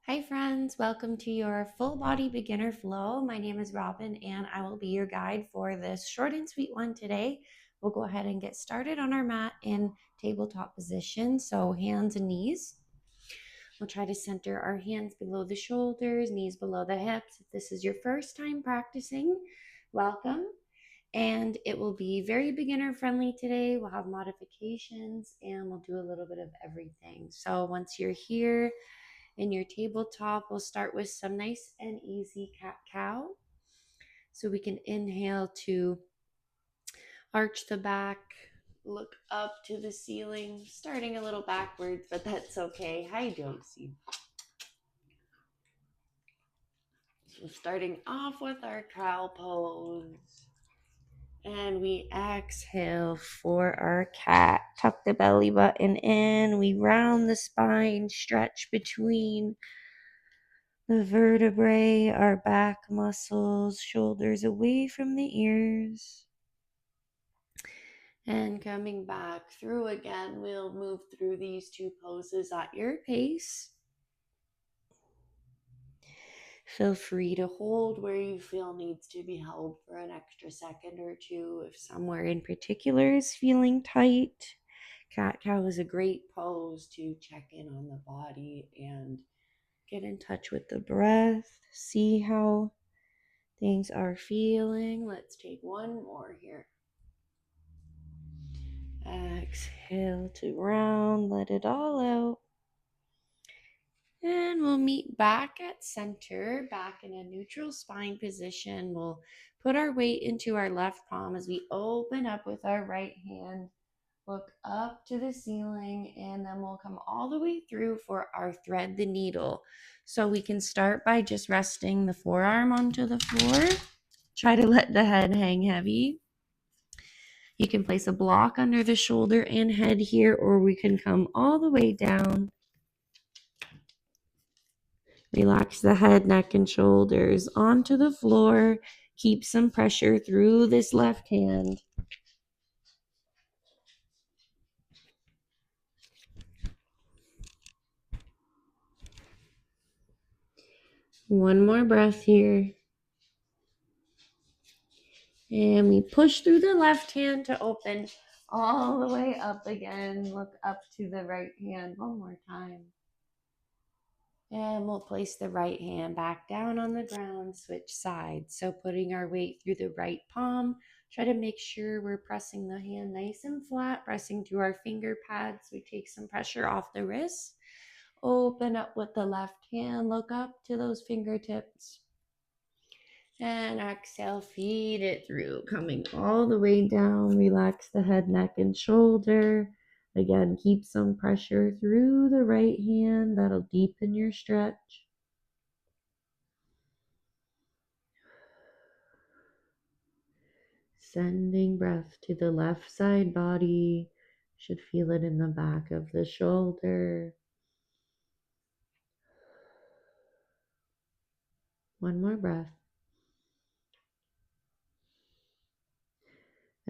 Hi friends, welcome to your full body beginner flow. My name is Robyn and I will be your guide for this short and sweet one today. We'll go ahead and get started on our mat in tabletop position, so hands and knees. We'll try to center our hands below the shoulders, knees below the hips. If this is your first time practicing, welcome. And it will be very beginner friendly today. We'll have modifications and we'll do a little bit of everything. So once you're here, in your tabletop, we'll start with some nice and easy cat-cow. So we can inhale to arch the back, look up to the ceiling, starting a little backwards, but that's okay. Hi, Josie. So starting off with our cow pose. And we exhale for our cat. Tuck the belly button in. We round the spine, stretch between the vertebrae, our back muscles, shoulders away from the ears. And coming back through again, we'll move through these two poses at your pace. Feel free to hold where you feel needs to be held for an extra second or two if somewhere in particular is feeling tight. Cat-cow is a great pose to check in on the body and get in touch with the breath. See how things are feeling. Let's take one more here. Exhale to round, let it all out. And we'll meet back at center, back in a neutral spine position. We'll put our weight into our left palm as we open up with our right hand. Look up to the ceiling, and then we'll come all the way through for our thread the needle. So we can start by just resting the forearm onto the floor. Try to let the head hang heavy. You can place a block under the shoulder and head here, or we can come all the way down. Relax the head, neck, and shoulders onto the floor. Keep some pressure through this left hand. One more breath here. And we push through the left hand to open all the way up again. Look up to the right hand one more time. And we'll place the right hand back down on the ground, switch sides. So putting our weight through the right palm, try to make sure we're pressing the hand nice and flat, pressing through our finger pads. We take some pressure off the wrists. Open up with the left hand, look up to those fingertips. And exhale, feed it through, coming all the way down. Relax the head, neck, and shoulder. Again, keep some pressure through the right hand. That'll deepen your stretch. Sending breath to the left side body. Should feel it in the back of the shoulder. One more breath.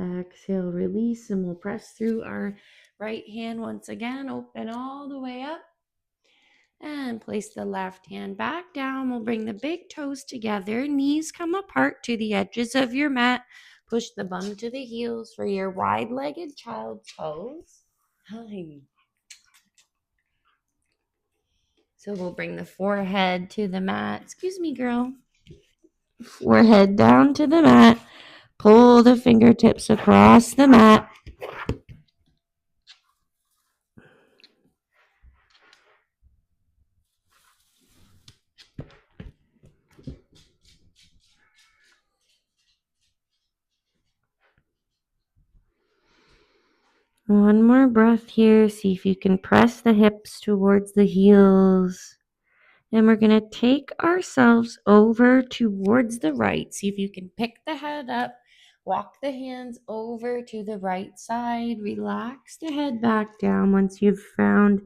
Exhale, release, and we'll press through our right hand once again. Open all the way up. And place the left hand back down. We'll bring the big toes together. Knees come apart to the edges of your mat. Push the bum to the heels for your wide-legged child's pose. Hi. So we'll bring the forehead to the mat. Excuse me, girl. Forehead down to the mat. Pull the fingertips across the mat. One more breath here. See if you can press the hips towards the heels. And we're going to take ourselves over towards the right. See if you can pick the head up. Walk the hands over to the right side. Relax the head back down once you've found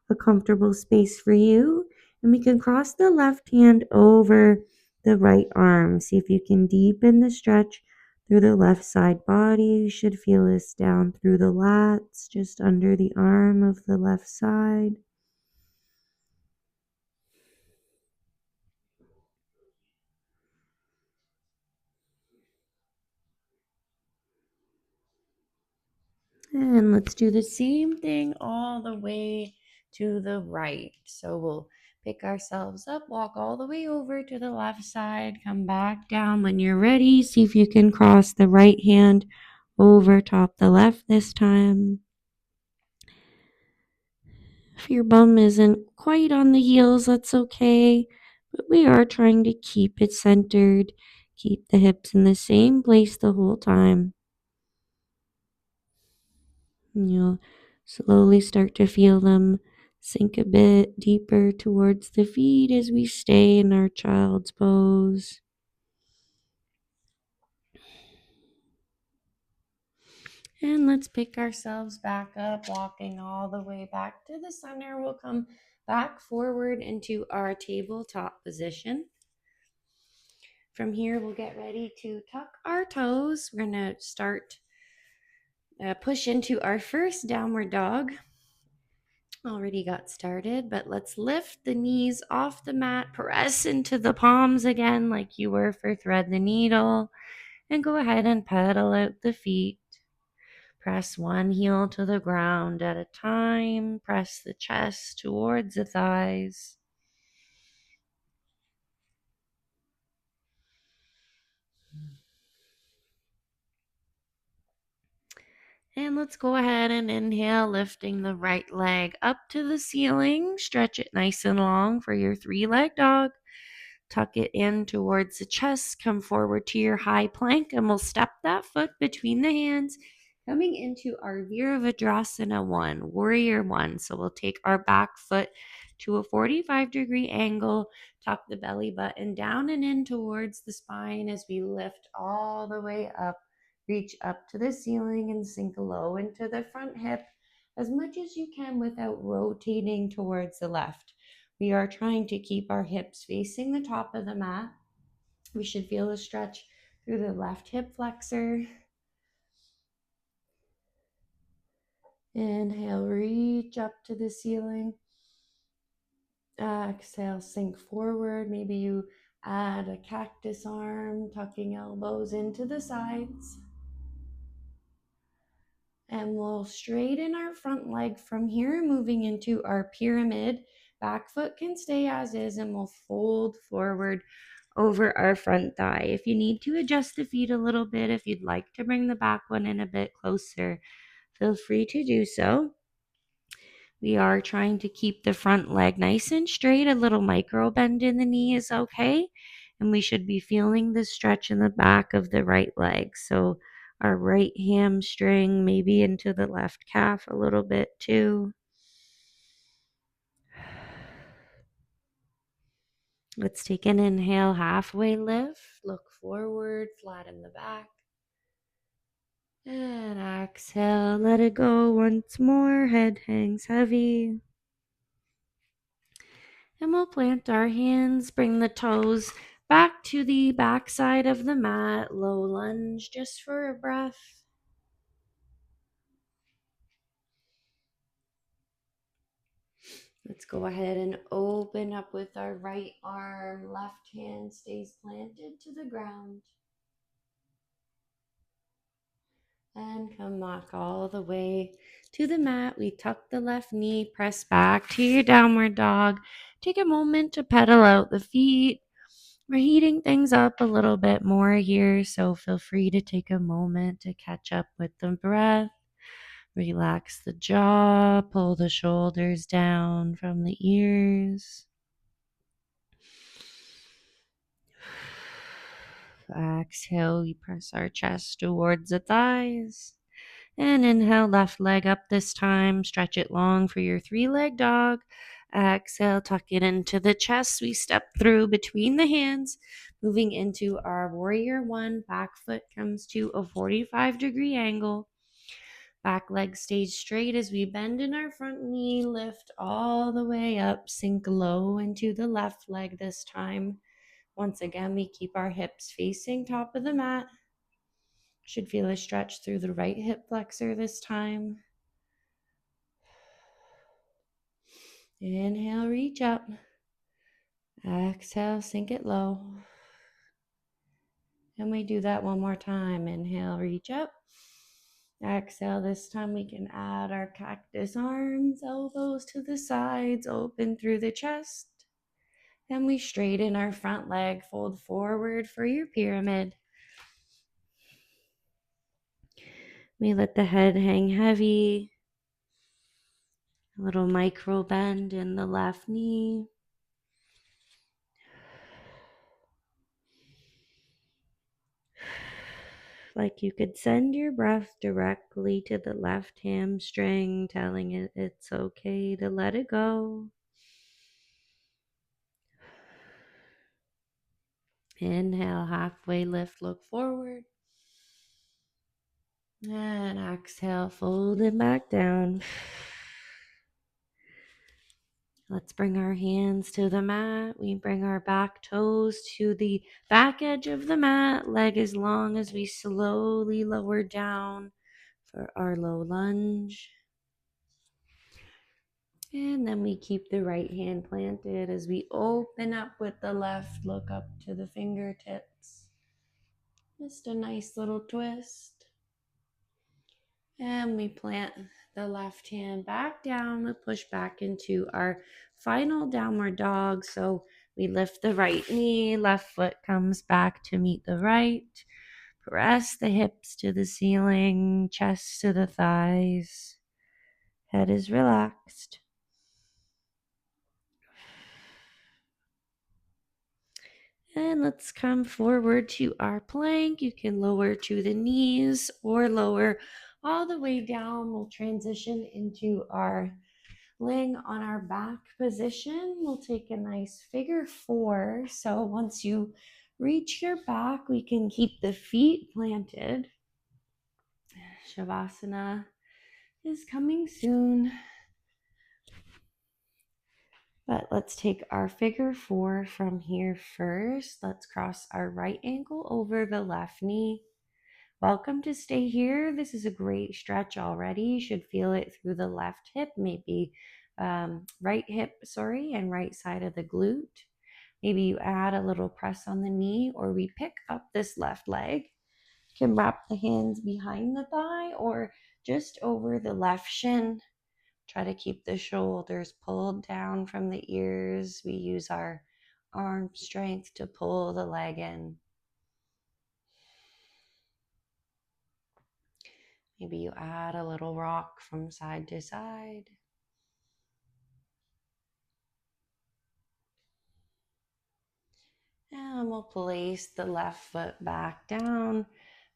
a comfortable space for you. And we can cross the left hand over the right arm. See if you can deepen the stretch through the left side body. You should feel this down through the lats, just under the arm of the left side. And let's do the same thing all the way to the right. So we'll pick ourselves up, walk all the way over to the left side, come back down. When you're ready, see if you can cross the right hand over top the left this time. If your bum isn't quite on the heels, that's okay. But we are trying to keep it centered, keep the hips in the same place the whole time. And you'll slowly start to feel them sink a bit deeper towards the feet as we stay in our child's pose. And let's pick ourselves back up, walking all the way back to the center. We'll come back forward into our tabletop position. From here, we'll get ready to tuck our toes. We're going to start push into our first downward dog. Already got started, but let's lift the knees off the mat, press into the palms again like you were for thread the needle, and go ahead and pedal out the feet. Press one heel to the ground at a time. Press the chest towards the thighs. And let's go ahead and inhale, lifting the right leg up to the ceiling. Stretch it nice and long for your three-leg dog. Tuck it in towards the chest. Come forward to your high plank, and we'll step that foot between the hands, coming into our Virabhadrasana 1, Warrior 1. So we'll take our back foot to a 45-degree angle, tuck the belly button down and in towards the spine as we lift all the way up. Reach up to the ceiling and sink low into the front hip as much as you can without rotating towards the left. We are trying to keep our hips facing the top of the mat. We should feel a stretch through the left hip flexor. Inhale, reach up to the ceiling. Exhale, sink forward. Maybe you add a cactus arm, tucking elbows into the sides. And we'll straighten our front leg from here, moving into our pyramid. Back foot can stay as is, and we'll fold forward over our front thigh. If you need to adjust the feet a little bit, if you'd like to bring the back one in a bit closer, feel free to do so. We are trying to keep the front leg nice and straight. A little micro bend in the knee is okay. And we should be feeling the stretch in the back of the right leg. So our right hamstring, maybe into the left calf a little bit too. Let's take an inhale, halfway lift. Look forward, flatten the back. And exhale, let it go once more. Head hangs heavy. And we'll plant our hands, bring the toes back to the back side of the mat. Low lunge just for a breath. Let's go ahead and open up with our right arm. Left hand stays planted to the ground. And come back all the way to the mat. We tuck the left knee, press back to your downward dog. Take a moment to pedal out the feet. We're heating things up a little bit more here, so feel free to take a moment to catch up with the breath. Relax the jaw, pull the shoulders down from the ears. Exhale, we press our chest towards the thighs. And inhale, left leg up this time. Stretch it long for your three-leg dog. Exhale, tuck it into the chest. We step through between the hands, moving into our Warrior 1. Back foot comes to a 45-degree angle. Back leg stays straight as we bend in our front knee. Lift all the way up. Sink low into the left leg this time. Once again, we keep our hips facing top of the mat. Should feel a stretch through the right hip flexor this time. Inhale, reach up. Exhale, sink it low. And we do that one more time. Inhale, reach up. Exhale, this time we can add our cactus arms, elbows to the sides, open through the chest. Then we straighten our front leg, fold forward for your pyramid. We let the head hang heavy. A little micro bend in the left knee. Like you could send your breath directly to the left hamstring, telling it it's okay to let it go. Inhale, halfway lift, look forward. And exhale, fold it back down. Let's bring our hands to the mat. We bring our back toes to the back edge of the mat, leg as long as we slowly lower down for our low lunge. And then we keep the right hand planted as we open up with the left, look up to the fingertips. Just a nice little twist. And we plant the left hand back down. We push back into our final downward dog. So we lift the right knee, left foot comes back to meet the right. Press the hips to the ceiling, chest to the thighs. Head is relaxed. And let's come forward to our plank. You can lower to the knees or lower all the way down. We'll transition into our laying on our back position. We'll take a nice figure four. So once you reach your back, we can keep the feet planted. Shavasana is coming soon. But let's take our figure four from here first. Let's cross our right ankle over the left knee. Welcome to stay here. This is a great stretch already. You should feel it through the left hip, maybe right hip, and right side of the glute. Maybe you add a little press on the knee, or we pick up this left leg. You can wrap the hands behind the thigh or just over the left shin. Try to keep the shoulders pulled down from the ears. We use our arm strength to pull the leg in. Maybe you add a little rock from side to side. And we'll place the left foot back down.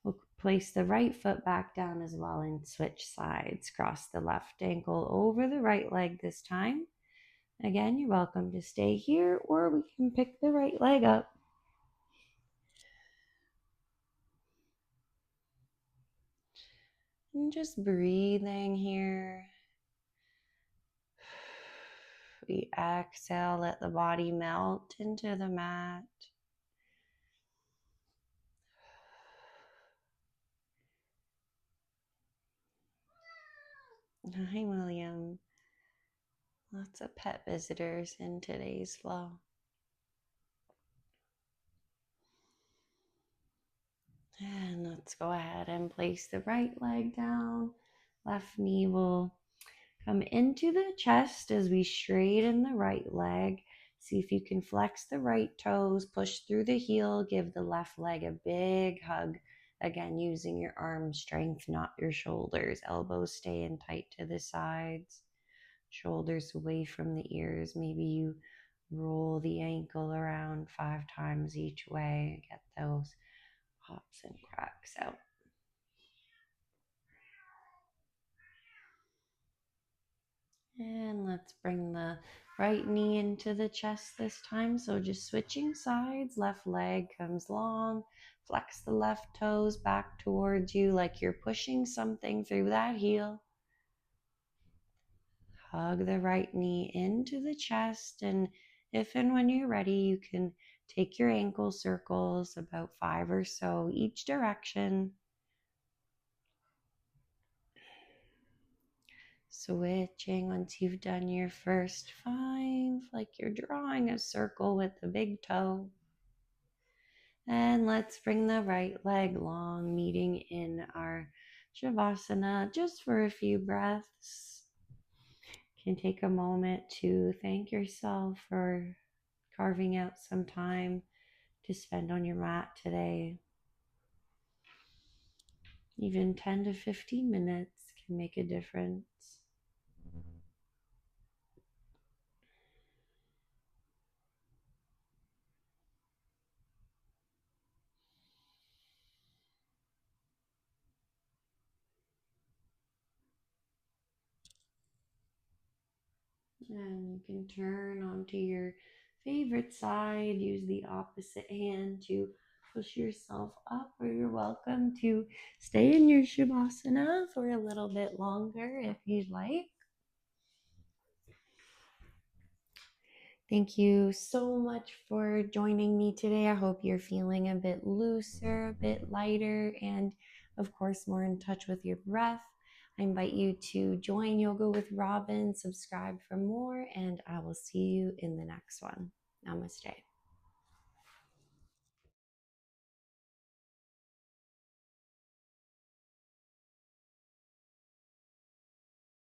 We'll place the right foot back down as well and switch sides. Cross the left ankle over the right leg this time. Again, you're welcome to stay here, or we can pick the right leg up. And just breathing here. We exhale, let the body melt into the mat. Hi, William. Lots of pet visitors in today's flow. And let's go ahead and place the right leg down. Left knee will come into the chest as we straighten the right leg. See if you can flex the right toes, push through the heel, give the left leg a big hug. Again, using your arm strength, not your shoulders. Elbows stay in tight to the sides. Shoulders away from the ears. Maybe you roll the ankle around 5 times each way. Get those pops and cracks out. And let's bring the right knee into the chest this time. So just switching sides, left leg comes long. Flex the left toes back towards you like you're pushing something through that heel. Hug the right knee into the chest, and if and when you're ready, you can take your ankle circles, about 5 or so each direction. Switching once you've done your first 5, like you're drawing a circle with the big toe. And let's bring the right leg long, meeting in our Shavasana just for a few breaths. You can take a moment to thank yourself for carving out some time to spend on your mat today. Even 10 to 15 minutes can make a difference. And you can turn onto your favorite side, use the opposite hand to push yourself up, or you're welcome to stay in your Shavasana for a little bit longer if you'd like. Thank you so much for joining me today. I hope you're feeling a bit looser, a bit lighter, and of course, more in touch with your breath. I invite you to join Yoga with Robyn, subscribe for more, and I will see you in the next one. Namaste.